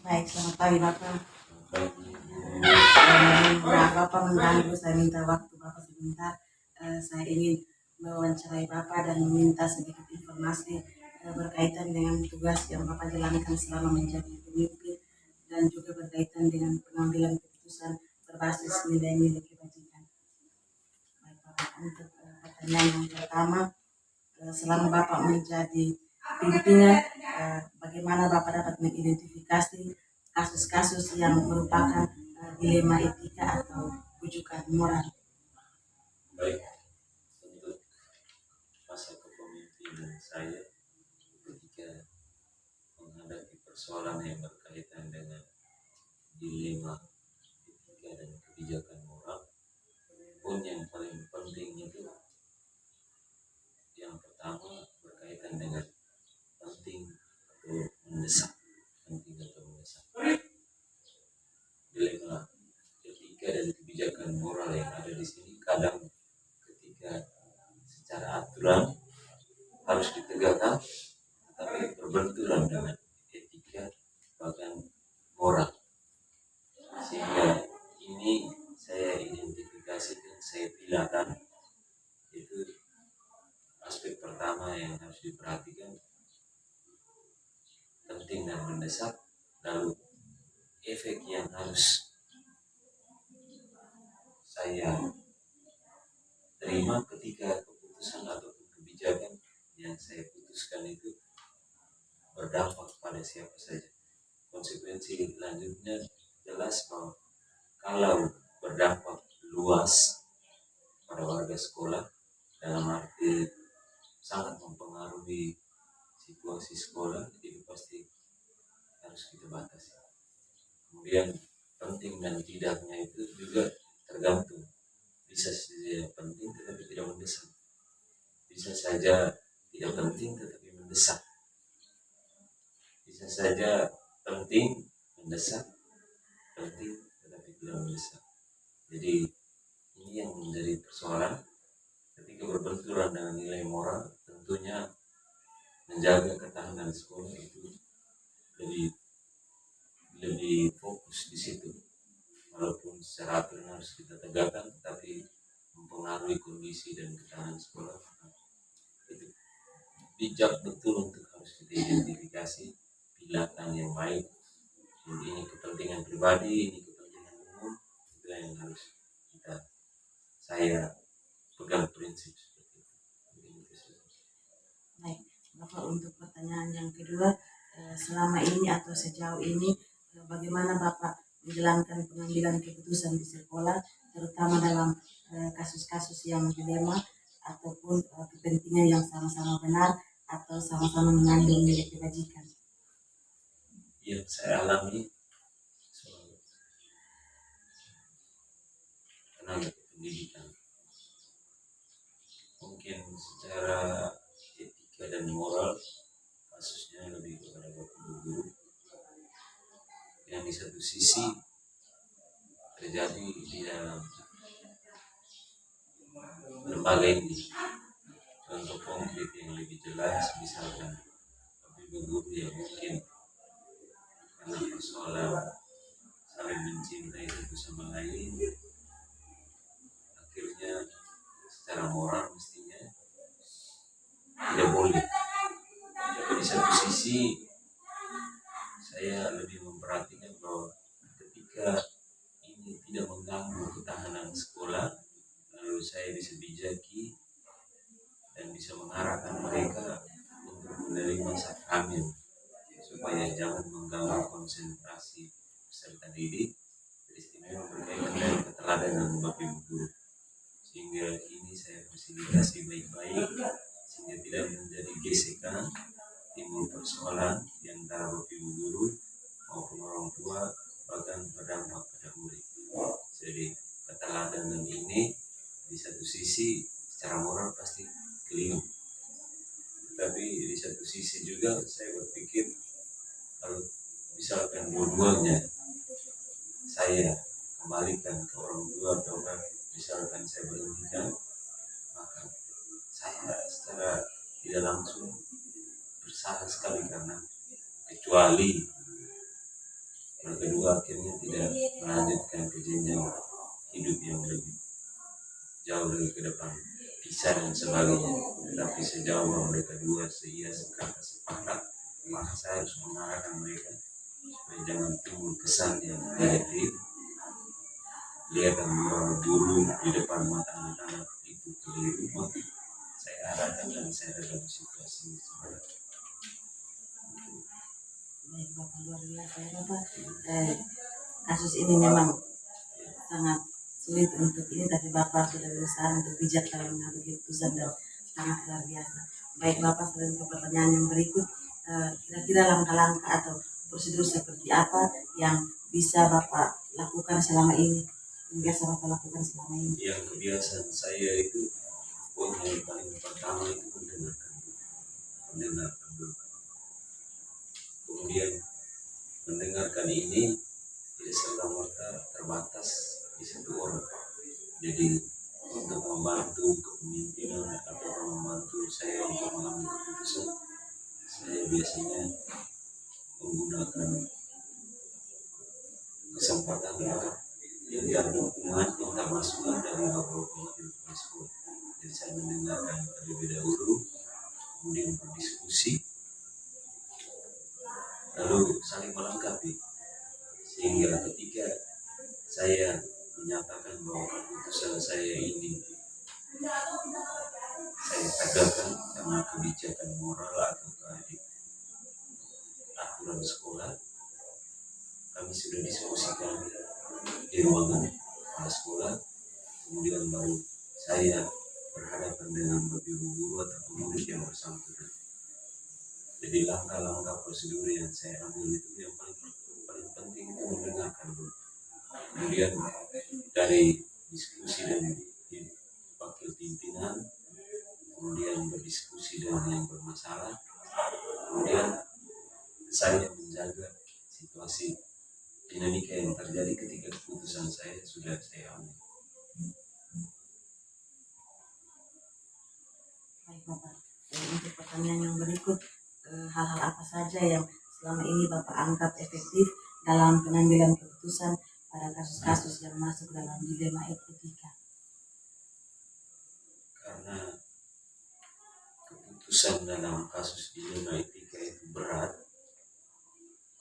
Baik, selamat pagi Bapak. Bagi Maaf Bapak mengganggu, saya minta waktu Bapak sebentar. Saya ingin mewawancarai Bapak dan meminta sedikit informasi berkaitan dengan tugas yang Bapak jalankan selama menjadi pemimpin dan juga berkaitan dengan pengambilan keputusan berbasis nilai-nilai kebajikan. Baik Bapak, untuk pertanyaan yang pertama, selama Bapak menjadi pimpinan, bagaimana Bapak dapat mengidentifikasi kasus-kasus yang merupakan dilema etika atau rujukan moral? baik untuk masa kepemimpinan saya ketika menghadapi persoalan yang berkaitan dengan dilema etika dan kebijakan moral, pun yang paling penting itu yang pertama berkaitan dengan penting atau mendesak, penting atau mendesak. Dilema etika dan kebijakan moral yang ada di sini kadang ketika secara aturan harus ditegakkan, tapi berbenturan dengan etika bahkan moral, sehingga ini saya identifikasikan, saya pilihkan itu aspek pertama yang harus diperhatikan, penting dan mendesak, lalu efek yang harus saya terima ketika keputusan ataupun kebijakan yang saya putuskan itu berdampak pada siapa saja. Konsekuensi lanjutnya jelas bahwa kalau berdampak luas pada warga sekolah, dalam arti sangat mempengaruhi situasi sekolah, itu pasti harus kita batasi. Kemudian penting dan tidaknya itu juga tergantung, bisa saja penting tetapi tidak mendesak, bisa saja tidak penting tetapi mendesak, bisa saja penting mendesak, penting tetapi tidak mendesak. Jadi ini yang menjadi persoalan ketika berbenturan dengan nilai moral. Tentunya menjaga ketahanan sekolah itu lebih fokus di situ, walaupun secara aturan harus kita tegakkan, tapi mempengaruhi kondisi dan ketahanan sekolah. Itu bijak betul untuk harus kita identifikasi pilihan yang baik. Ini kepentingan pribadi, ini kepentingan umum, itu yang harus saya pegang prinsip seperti itu. Baik, Bapak, untuk pertanyaan yang kedua, selama ini atau sejauh ini bagaimana Bapak menjalankan pengambilan keputusan di sekolah, terutama dalam kasus-kasus yang dilema ataupun kepentingan yang sama-sama benar atau sama-sama mengandung nilai kebajikan? Yang saya alami soal tenaga pendidikan, mungkin secara etika dan moral kasusnya lebih kepada guru yang di satu sisi terjadi di dalam lembaga ini. Contoh konkret yang lebih jelas, misalkan guru yang mungkin karena persoalan saling mencintai satu sama lain, akhirnya secara moral mestinya tidak boleh. Tapi di satu sisi saya lebih memperhatikan bahwa ketika ini tidak mengganggu ketahanan sekolah, lalu saya bisa bijaki dan bisa mengarahkan mereka untuk menerima sakramen supaya jangan mengganggu konsentrasi peserta didik, beristimewa berkaitan dengan keteladanan Bapak Ibu guru, sehingga ini saya fasilitasi baik-baik sehingga tidak menjadi gesekan, timbul persoalan di antara Bapak Ibu guru maupun orang tua, bahkan berdampak pada murid. Jadi keteladanan ini di satu sisi secara moral pasti keliru, tapi di satu sisi juga saya berpikir kalau misalkan dua-duanya saya kembalikan ke orang tua atau misalkan saya berhentikan, maka saya secara tidak langsung bersalah sekali, karena kecuali yang kedua akhirnya tidak melanjutkan ke jenjang hidup yang lebih jauh lagi ke depan, pisah dan sebagainya. Tetapi sejauh bahwa mereka dua seia sekata sepakat, maka saya harus mengarahkan mereka supaya jangan timbul kesan yang negatif. Lihat dan guru di depan mata anak-anak itu keliru, maka saya arahkan dan saya dalam situasi seperti Baik Bapak, luar biasa ya Bapak. Kasus ini memang sangat sulit untuk ini, tapi Bapak sudah berusaha untuk bijak dalam mengambil keputusan dan sangat luar biasa. Baik Bapak, selanjutnya pertanyaan yang berikut, kira-kira langkah-langkah atau prosedur seperti apa yang bisa Bapak lakukan selama ini, yang biasa Bapak lakukan selama ini? yang kebiasaan saya itu, yang paling pertama itu mendengarkan dulu. Kemudian mendengarkan ini tidak serta-merta terbatas di satu orang. Jadi untuk membantu kepemimpinan atau membantu saya untuk mengambil keputusan, saya biasanya menggunakan kesempatan yang ada dukungan, minta masukan dari bapak-bapak di sekolah. Jadi saya mendengarkan terlebih dahulu, kemudian berdiskusi, lalu saling melengkapi, sehingga ketika saya menyatakan bahwa keputusan saya ini saya tegakkan karena kebijakan moral atau aturan sekolah, kami sudah diskusikan di ruangan kepala sekolah, kemudian baru saya berhadapan dengan bapak ibu guru atau pengurus yang bersangkutan. Jadi langkah-langkah prosedur yang saya ambil itu yang paling penting itu mendengarkan dulu. Kemudian dari diskusi dengan wakil pimpinan, kemudian berdiskusi dengan yang bermasalah, kemudian saya menjaga situasi dinamika yang terjadi ketika keputusan saya sudah saya ambil. Baik Bapak, untuk pertanyaan yang berikut, hal-hal apa saja yang selama ini Bapak anggap efektif dalam pengambilan keputusan pada kasus-kasus yang masuk dalam dilema etika? Karena keputusan dalam kasus dilema etika itu berat,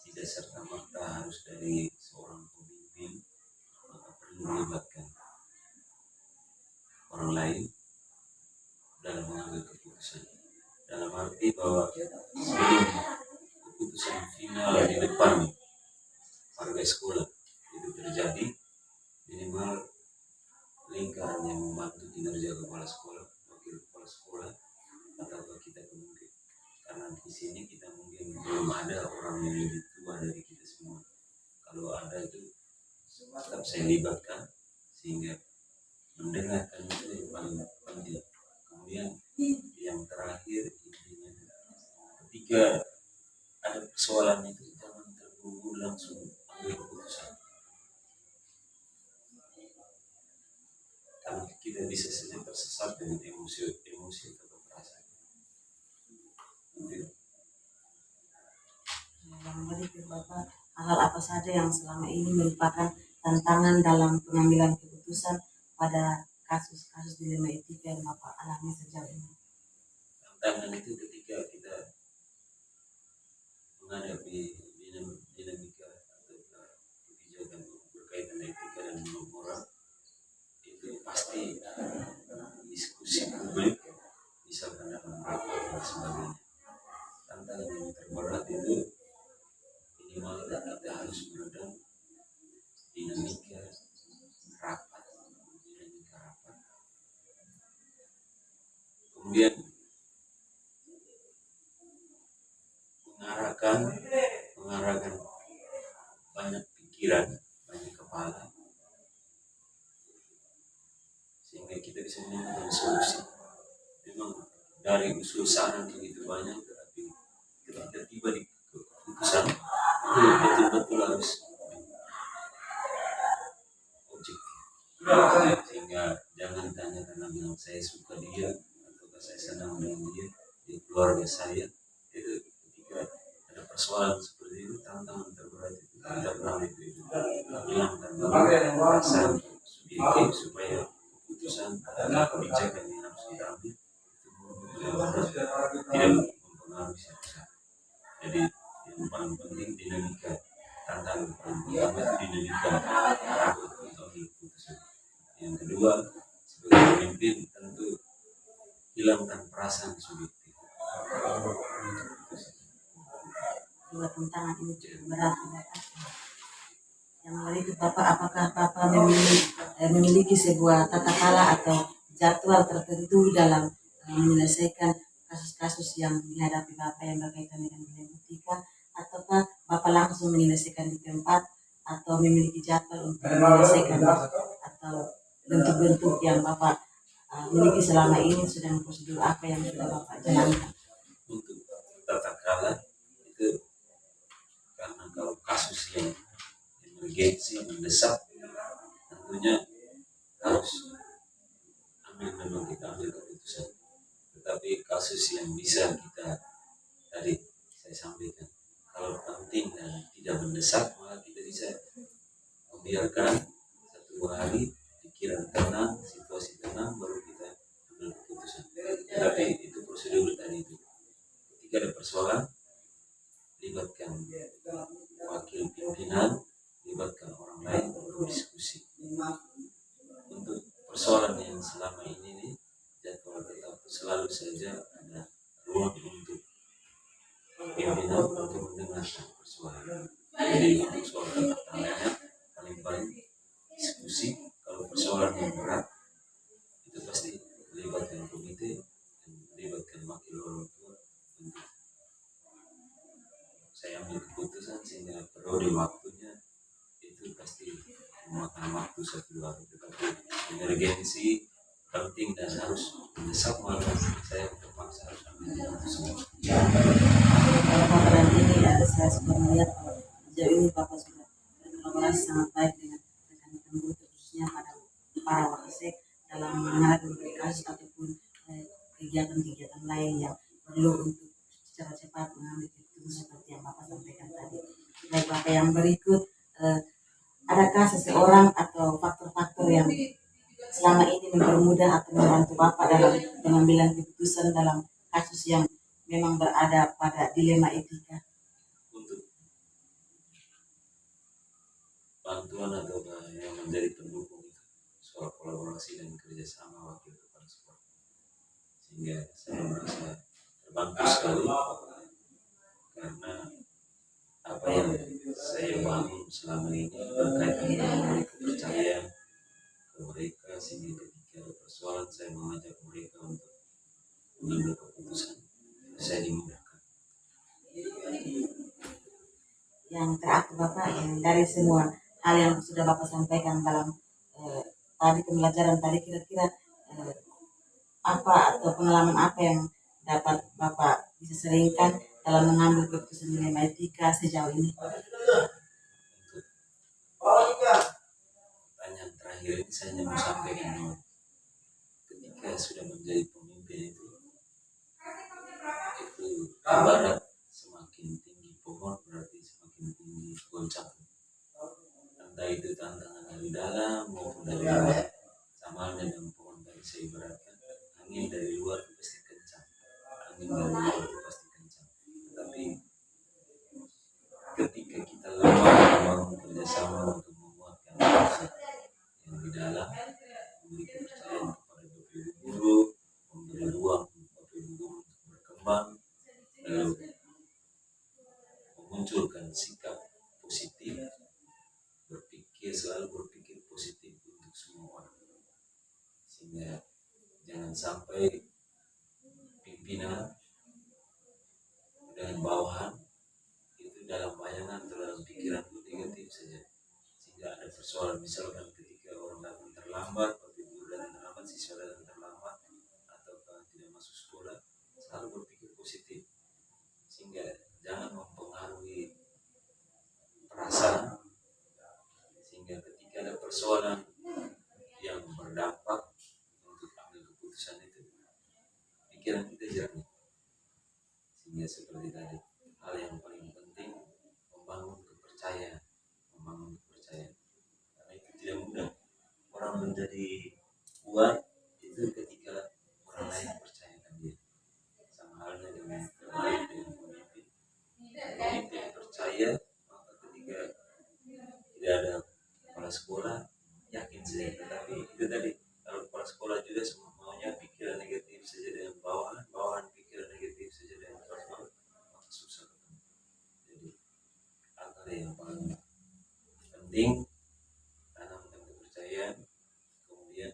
tidak serta-merta harus dari seorang pemimpin, maka perlu melibatkan orang lain dalam mengambil keputusan. Dalam arti bahwa sebelum keputusan final di depan warga sekolah itu terjadi, minimal lingkaran yang membantu kinerja kepala sekolah, wakil kepala sekolah, atau kita mungkin, karena di sini kita mungkin belum ada orang yang lebih tua dari kita semua. Kalau ada itu tetap saya libatkan, sehingga mendengarkan itu yang paling penting. Kemudian yang terakhir intinya, ketika ada persoalan itu jangan terburu-buru langsung ambil keputusan, karena kita bisa saja tersesat dengan emosi atau perasaan. Yang berikut Bapak, hal apa saja yang selama ini merupakan tantangan dalam pengambilan keputusan pada kasus-kasus dilema etika yang Bapak alami sejauh ini? Tantangan itu ketika kita menghadapi dinamika atau kebijakan berkaitan etika dan moral, itu pasti diskusi publik, misalkan dalam rapat dan sebagainya. Tantangan yang terberat itu minimal kita harus meredam dinamika rapat, kemudian mengarahkan banyak pikiran, banyak kepala, sehingga kita bisa menemukan solusi. Memang dari usul saran begitu banyak, tetapi ketika tiba di keputusan itu betul-betul harus objektif, sehingga jangan tanya karena bilang saya suka dia atau saya senang dengan dia di keluarga saya. Itu ketika ada persoalan seperti itu, tantangan terberat itu kita beralih ke itu hilangkan rasa subjektif supaya keputusan atau kebijakan yang harus kita ambil itu tidak mempengaruhi siapa. Jadi yang paling penting dinamika, tantangan paling utama itu dinamika rapat untuk ambil keputusan. Yang kedua, sebagai pemimpin tentu hilangkan perasaan subjektif. Dua tantangan ini cukup berat ya, Bapak. Yang berikut Bapak, apakah Bapak memiliki sebuah tata cara atau jadwal tertentu dalam menyelesaikan kasus-kasus yang dihadapi Bapak yang berkaitan dengan dilematika, ataukah Bapak langsung menyelesaikan di tempat atau memiliki jadwal untuk menyelesaikan, atau bentuk-bentuk yang Bapak miliki selama ini, sedang prosedur apa yang sudah Bapak jalankan? Untuk tata cara itu, karena kalau kasus yang emergensi mendesak tentunya harus memang kita ambil keputusan. Tetapi kasus yang bisa kita, tadi saya sampaikan, kalau penting dan tidak mendesak maka kita bisa membiarkan 1 2 hari, pikiran tenang, situasi tenang, baru kita ambil keputusan. Tetapi itu prosedur tadi itu, ketika ada persoalan libatkan wakil pimpinan, libatkan orang lain untuk diskusi. Untuk persoalan yang selama ini nih, jadwal tetap selalu saja ada ruang untuk pimpinan untuk mendengarkan persoalan. Jadi untuk soal tata caranya paling diskusi. Kalau persoalan yang berat itu pasti libatkan komite dan libatkan wakil orang tua untuk saya ambil keputusan, sehingga periode waktunya itu pasti memakan waktu 1 2 hari. Tetapi emergensi penting dan harus mendesak maka saya terpaksa harus ambil keputusan. Kalau Bapak ini saya sudah melihat sejauh ini Bapak sudah berkolaborasi sangat baik dengan rekan-rekan guru, khususnya pada para wakasek dalam menangani berbagai kasus ataupun kegiatan-kegiatan lain yang perlu untuk secara cepat mengambil keputusan seperti yang Bapak sampaikan tadi. Baik Bapak, yang berikut, adakah seseorang atau faktor-faktor yang selama ini mempermudah atau membantu Bapak dalam pengambilan keputusan dalam kasus yang memang berada pada dilema etika? Untuk bantuan atau yang menjadi pendukung itu soal kolaborasi dan kerjasama wakil kepala sekolah, sehingga saya merasa terbantu sekali karena apa yang saya bangun selama ini berkaitan dengan memberi kepercayaan ke mereka, sehingga ketika ada persoalan saya mengajak mereka untuk mengambil keputusan, saya dimudahkan. Yang terakhir Bapak, yang dari semua hal yang sudah Bapak sampaikan dalam tadi pembelajaran tadi, kira-kira apa atau pengalaman apa yang dapat Bapak bisa seringkan dalam mengambil keputusan dilema etika sejauh ini? Untuk pertanyaan terakhir ini saya hanya mau sampaikan bahwa ketika sudah menjadi pemimpin itu ibarat semakin tinggi pohon berarti semakin tinggi goncang. Entah itu tantangan dari dalam maupun dari luar. Sama halnya dengan pohon tadi saya ibaratkan, angin dari luar itu pasti kencang, angin dari luar itu pasti kencang. Tetapi ketika kita lemah membangun kerjasama untuk menguatkan bangsa yang di dalam, memberi kepercayaan kepada Bapak Ibu guru, memberi ruang untuk Bapak Ibu guru untuk berkembang, lalu memunculkan sikap positif, selalu berpikir positif untuk semua orang, sehingga jangan sampai pimpinan dan bawahan itu dalam bayangan atau dalam pikiran itu negatif saja, sehingga ada persoalan. Misalkan ketika orang datang terlambat, Bapak Ibu datang terlambat, siswa datang terlambat, atau tidak masuk sekolah, selalu berpikir positif, sehingga jangan mempengaruhi perasaan, sehingga ketika ada persoalan yang berdampak untuk ambil keputusan itu, pikiran kita jernih. Sehingga seperti tadi, hal yang paling penting membangun kepercayaan menjadi kuat itu ketika orang lain percayakan dia. Sama halnya dengan terkait dengan pemimpin. Pemimpin percaya, maka ketika tidak ada kepala sekolah yakin saja. Tetapi itu tadi, kalau kepala sekolah juga semua maunya pikiran negatif saja dengan bawahan pikiran negatif saja dengan bawahan, maka susah. Jadi akar yang paling penting, tanamkan kepercayaan, kemudian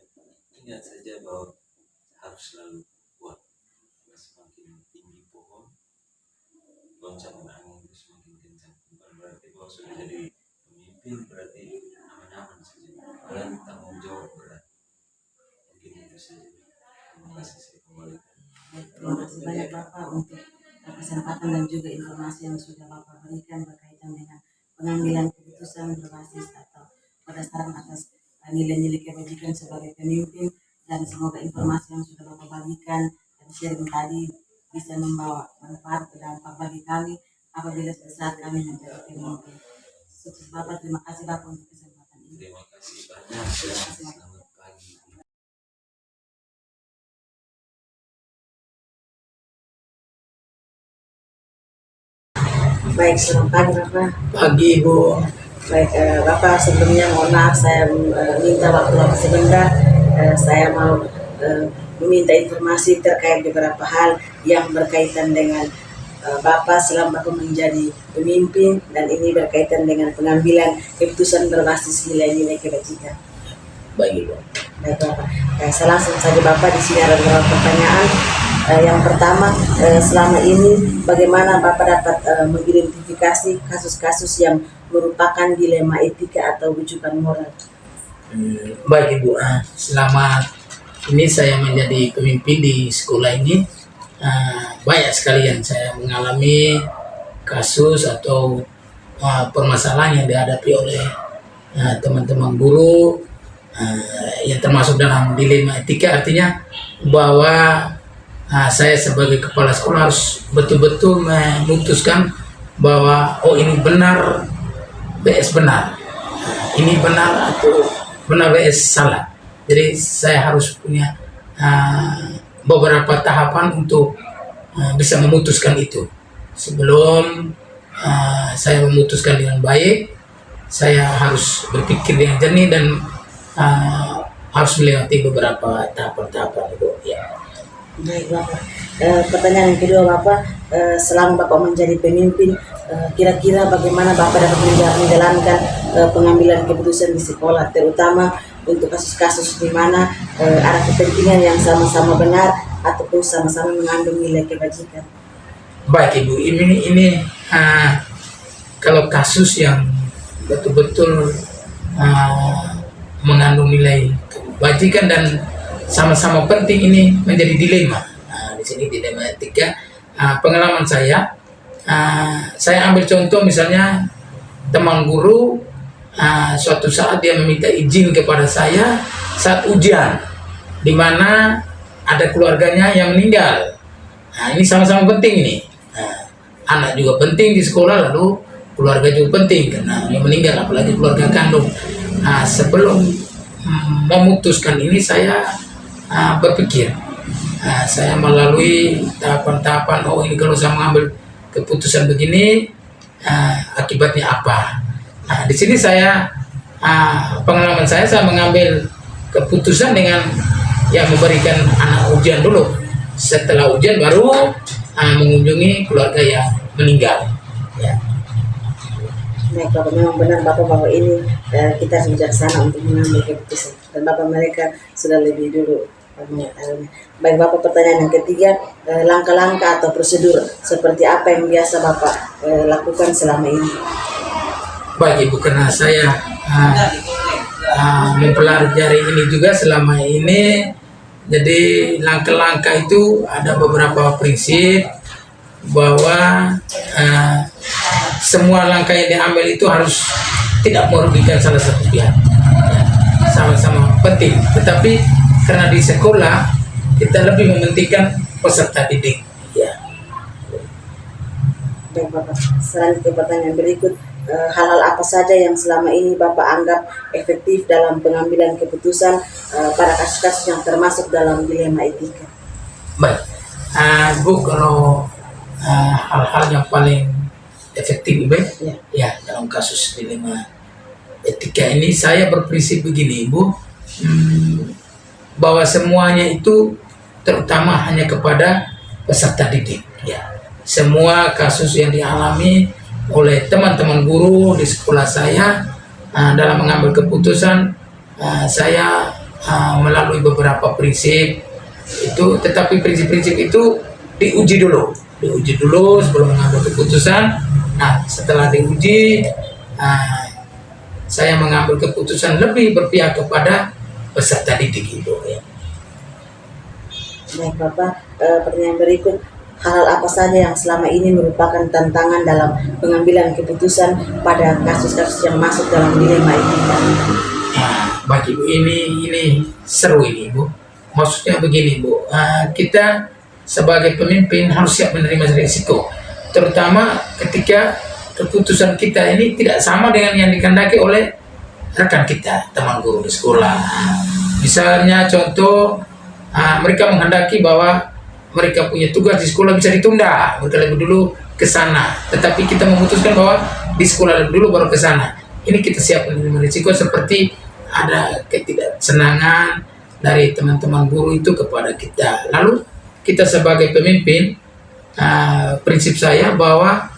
ingat saja bahwa harus selalu kuat. Semakin tinggi pohon, goncangan angin itu semakin kencang. Bukan berarti bahwa sudah jadi pemimpin berarti aman-aman saja. Dan tanggung jawab berat. Mungkin itu saja. Terima kasih, saya kembalikan. Terima kasih banyak Bapak untuk kesempatan dan juga informasi yang sudah Bapak berikan berkaitan dengan pengambilan keputusan berbasis atau berdasarkan atas nilai-nilai kebajikan sebagai pemimpin, dan semoga informasi yang sudah Bapak bagikan dan sharing tadi bisa membawa manfaat dan dampak bagi kami apabila saat kami menjadi pemimpin. Sukses Bapak, terima kasih Bapak untuk kesempatan ini. Terima kasih banyak. Selamat pagi. Baik, selamat pagi Bapak. Pagi Ibu. Baik, Bapak, sebelumnya mohon maaf saya minta waktu Bapak sebentar. Saya mau meminta informasi terkait beberapa hal yang berkaitan dengan Bapak selama Bapak menjadi pemimpin, dan ini berkaitan dengan pengambilan keputusan berbasis nilai-nilai kebajikan. Baik Ibu. Baik Bapak, saya langsung saja Bapak, di sini ada beberapa pertanyaan. Yang pertama, selama ini bagaimana Bapak dapat mengidentifikasi kasus-kasus yang merupakan dilema etika atau rujukan moral? Baik Ibu, selamat ini saya menjadi pemimpin di sekolah ini. Banyak sekali yang saya mengalami kasus atau permasalahan yang dihadapi oleh teman-teman guru, yang termasuk dalam dilema etika, artinya bahwa saya sebagai kepala sekolah harus betul-betul memutuskan bahwa ini benar vs benar, ini benar atau benar vs salah. Jadi saya harus punya beberapa tahapan untuk bisa memutuskan itu. Sebelum saya memutuskan dengan baik, saya harus berpikir dengan jernih dan harus melewati beberapa tahapan-tahapan itu. Ya. Baik Bapak, pertanyaan yang kedua Bapak, selama Bapak menjadi pemimpin, kira-kira bagaimana Bapak dapat menjalankan pengambilan keputusan di sekolah, terutama untuk kasus-kasus di mana ada kepentingan yang sama-sama benar ataupun sama-sama mengandung nilai kebajikan? Baik Ibu, ini kalau kasus yang betul-betul mengandung nilai kebajikan dan sama-sama penting, ini menjadi dilema. Di sini dilema etika. Pengalaman saya ambil contoh misalnya teman guru, suatu saat dia meminta izin kepada saya saat ujian, di mana ada keluarganya yang meninggal. Ini sama-sama penting ini. Anak juga penting di sekolah, lalu keluarga juga penting karena yang meninggal, apalagi keluarga kandung. Sebelum memutuskan ini saya berpikir, saya melalui tahapan-tahapan. Ini kalau saya mengambil keputusan begini, akibatnya apa? Di sini saya pengalaman saya mengambil keputusan dengan memberikan anak ujian dulu. Setelah ujian baru mengunjungi keluarga yang meninggal. Ya. Baik Bapak, memang benar Bapak bahwa ini kita harus bijaksana untuk mengambil keputusan, dan Bapak mereka sudah lebih dulu mengetahuinya. Baik Bapak, pertanyaan yang ketiga, langkah-langkah atau prosedur seperti apa yang biasa Bapak lakukan selama ini? Baik Ibu, karena saya mempelajari ini juga selama ini, jadi langkah-langkah itu ada beberapa prinsip bahwa semua langkah yang diambil itu harus tidak merugikan salah satu pihak, sama-sama penting. Tetapi karena di sekolah kita lebih mementingkan peserta didik. Ya. Baik Bapak, selanjutnya pertanyaan berikut, hal-hal apa saja yang selama ini Bapak anggap efektif dalam pengambilan keputusan pada kasus-kasus yang termasuk dalam dilema etika. Baik, Bu, kalau hal-hal yang paling efektif Ibu ya dalam kasus dilema etika ini, saya berprinsip begini Ibu, bahwa semuanya itu terutama hanya kepada peserta didik ya. Semua kasus yang dialami oleh teman-teman guru di sekolah saya, dalam mengambil keputusan saya melalui beberapa prinsip itu, tetapi prinsip-prinsip itu diuji dulu sebelum mengambil keputusan. Nah, setelah diuji, saya mengambil keputusan lebih berpihak kepada peserta didik itu ya. Baik Bapak, pertanyaan berikut, hal apa saja yang selama ini merupakan tantangan dalam pengambilan keputusan pada kasus-kasus yang masuk dalam dilema etika? Baik Ibu, ini seru ini Ibu. Maksudnya begini Bu, kita sebagai pemimpin harus siap menerima risiko, terutama ketika keputusan kita ini tidak sama dengan yang dikehendaki oleh rekan kita, teman guru di sekolah. Misalnya contoh, mereka menghendaki bahwa mereka punya tugas di sekolah bisa ditunda, mereka lebih dulu ke sana, tetapi kita memutuskan bahwa di sekolah lebih dulu baru ke sana. Ini kita siap menerima risiko, seperti ada ketidaksenangan dari teman-teman guru itu kepada kita. Lalu kita sebagai pemimpin, prinsip saya bahwa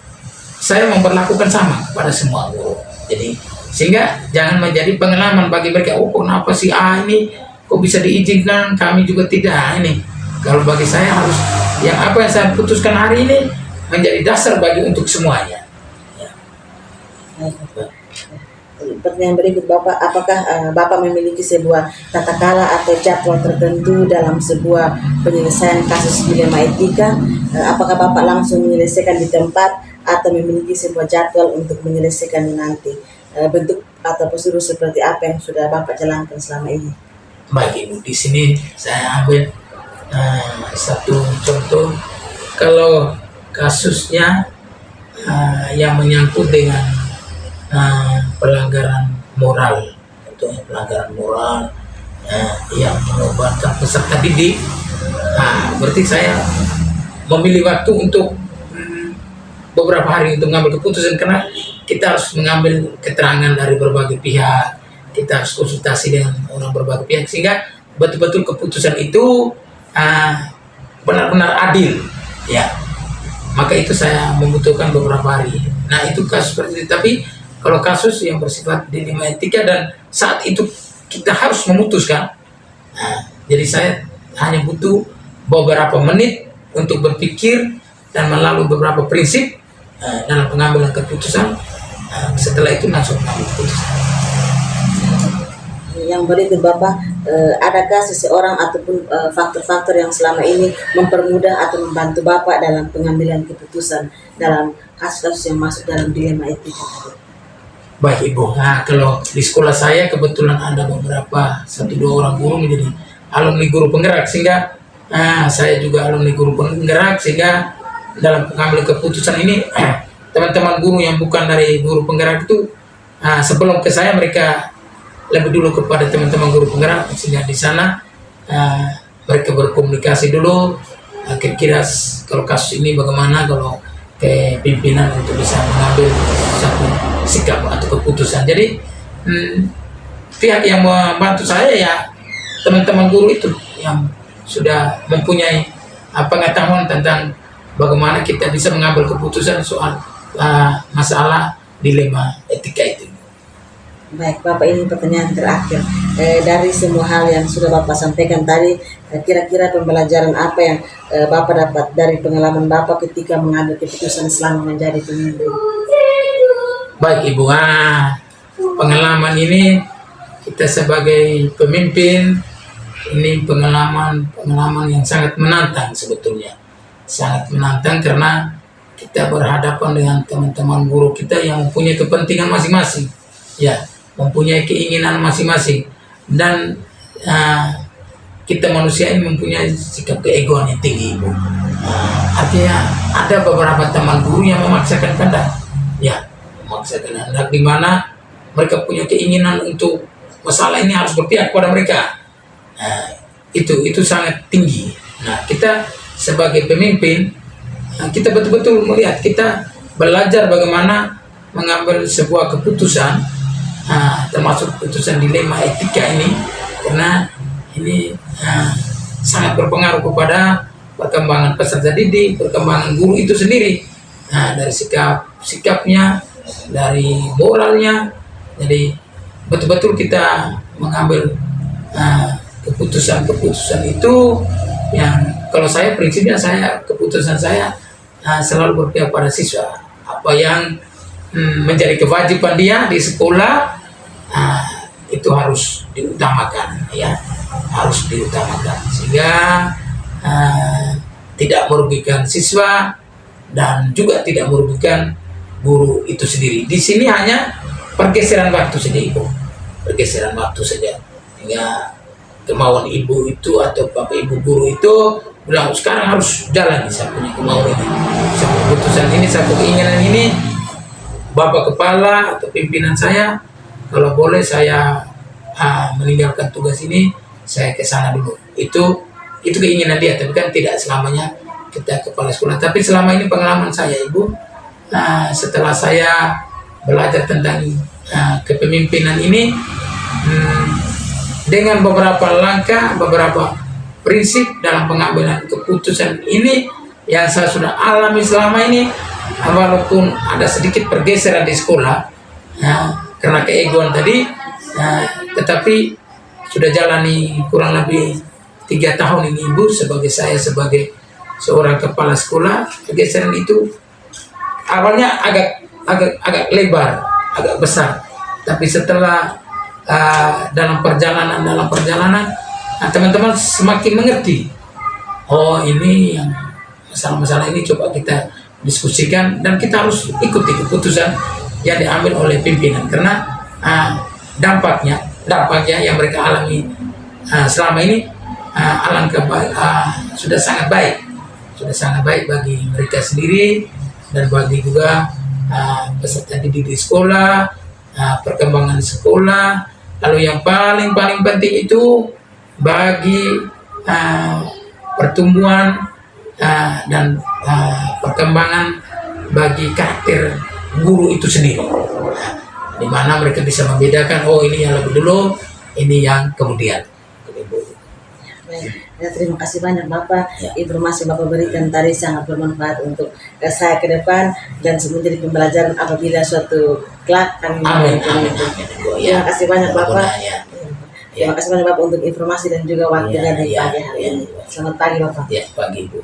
saya memperlakukan sama kepada semua guru. Jadi sehingga jangan menjadi pengalaman bagi mereka, oh kenapa sih ini kok bisa diizinkan, kami juga tidak. Ini kalau bagi saya harus yang apa yang saya putuskan hari ini menjadi dasar bagi untuk semuanya ya. Pertanyaan berikut Bapak, apakah Bapak memiliki sebuah tata cara atau jadwal tertentu dalam sebuah penyelesaian kasus dilema etika? Apakah Bapak langsung menyelesaikan di tempat atau memiliki sebuah jadwal untuk menyelesaikan nanti? Bentuk atau prosedur seperti apa yang sudah Bapak jalankan selama ini? Baik Ibu, di sini saya ambil satu contoh. Kalau kasusnya yang menyangkut dengan pelanggaran moral, contohnya pelanggaran moral yang mengorbankan peserta didik, berarti saya memilih waktu untuk beberapa hari untuk mengambil keputusan, karena kita harus mengambil keterangan dari berbagai pihak, kita harus konsultasi dengan orang berbagai pihak, sehingga betul-betul keputusan itu benar-benar adil ya. Maka itu saya membutuhkan beberapa hari. Nah, itu kasus seperti itu. Tapi kalau kasus yang bersifat dilema etika dan saat itu kita harus memutuskan, jadi saya hanya butuh beberapa menit untuk berpikir dan melalui beberapa prinsip dalam pengambilan keputusan. Setelah itu langsung mengambil keputusan. Yang berikut Bapak, adakah seseorang ataupun faktor-faktor yang selama ini mempermudah atau membantu Bapak dalam pengambilan keputusan dalam kasus-kasus yang masuk dalam dilema etika? Baik Ibu, kalau di sekolah saya kebetulan ada beberapa 1-2 orang guru menjadi alumni guru penggerak, sehingga saya juga alumni guru penggerak, sehingga dalam pengambilan keputusan ini teman-teman guru yang bukan dari guru penggerak itu sebelum ke saya mereka lebih dulu kepada teman-teman guru penggerak, sehingga di sana mereka berkomunikasi dulu kira-kira kalau kasus ini bagaimana, kalau ke pimpinan untuk bisa mengambil satu sikap atau keputusan. Jadi pihak yang membantu saya ya teman-teman guru itu yang sudah mempunyai pengetahuan tentang bagaimana kita bisa mengambil keputusan soal masalah dilema etika itu. Baik Bapak, ini pertanyaan terakhir. Dari semua hal yang sudah Bapak sampaikan tadi, kira-kira pembelajaran apa yang Bapak dapat dari pengalaman Bapak ketika mengambil keputusan selama menjadi pemimpin? Baik Ibu, pengalaman ini kita sebagai pemimpin, ini pengalaman yang sangat menantang sebetulnya. Sangat menantang karena kita berhadapan dengan teman-teman guru kita yang mempunyai kepentingan masing-masing. Ya, mempunyai keinginan masing-masing, dan kita manusia ini mempunyai sikap keegoan yang tinggi Ibu. Artinya ada beberapa teman guru yang memaksakan kehendak, ya memaksakan kehendak di mana mereka punya keinginan untuk masalah ini harus berpihak pada mereka. Nah, itu sangat tinggi. Nah, kita sebagai pemimpin, kita betul-betul melihat, kita belajar bagaimana mengambil sebuah keputusan, termasuk keputusan dilema etika ini, karena ini sangat berpengaruh kepada perkembangan peserta didik, perkembangan guru itu sendiri. Nah, dari sikapnya, dari moralnya, jadi betul-betul kita mengambil keputusan-keputusan itu yang kalau saya prinsipnya keputusan saya selalu berpihak pada siswa. Apa yang menjadi kewajiban dia di sekolah itu harus diutamakan, ya, harus diutamakan sehingga tidak merugikan siswa dan juga tidak merugikan guru itu sendiri. Di sini hanya pergeseran waktu saja, Ibu, pergeseran waktu saja, hingga kemauan ibu itu atau bapak ibu guru itu bilang sekarang harus jalan, saya punya kemauan ini, saya keputusan ini, saya keinginan ini, bapak kepala atau pimpinan saya kalau boleh saya meninggalkan tugas ini, saya ke sana dulu. Itu keinginan dia, tapi kan tidak selamanya kita kepala sekolah. Tapi selama ini pengalaman saya, Ibu, setelah saya belajar tentang kepemimpinan ini, dengan beberapa langkah, beberapa prinsip dalam pengambilan keputusan ini yang saya sudah alami selama ini, walaupun ada sedikit pergeseran di sekolah karena keegoan tadi, tetapi sudah jalani kurang lebih 3 tahun ini, Ibu, sebagai seorang kepala sekolah. Pergeseran itu awalnya agak lebar, agak besar, tapi setelah dalam perjalanan teman-teman semakin mengerti, oh ini yang masalah-masalah ini coba kita diskusikan dan kita harus ikuti keputusan yang diambil oleh pimpinan, karena dampaknya yang mereka alami selama ini sudah sangat baik bagi mereka sendiri dan bagi juga peserta didik di sekolah, perkembangan sekolah. Lalu yang paling penting itu bagi pertumbuhan dan perkembangan bagi karakter guru itu sendiri, di mana mereka bisa membedakan, oh ini yang lebih dulu, ini yang kemudian. Ya, terima kasih banyak Bapak. Informasi Bapak berikan tadi sangat bermanfaat untuk saya ke depan dan menjadi pembelajaran apabila suatu kelak kami melakukan itu. Terima kasih banyak Bapak. Terima kasih banyak Bapak untuk informasi dan juga waktunya di pagi hari ini. Selamat pagi Bapak. Ya, pagi, Bu.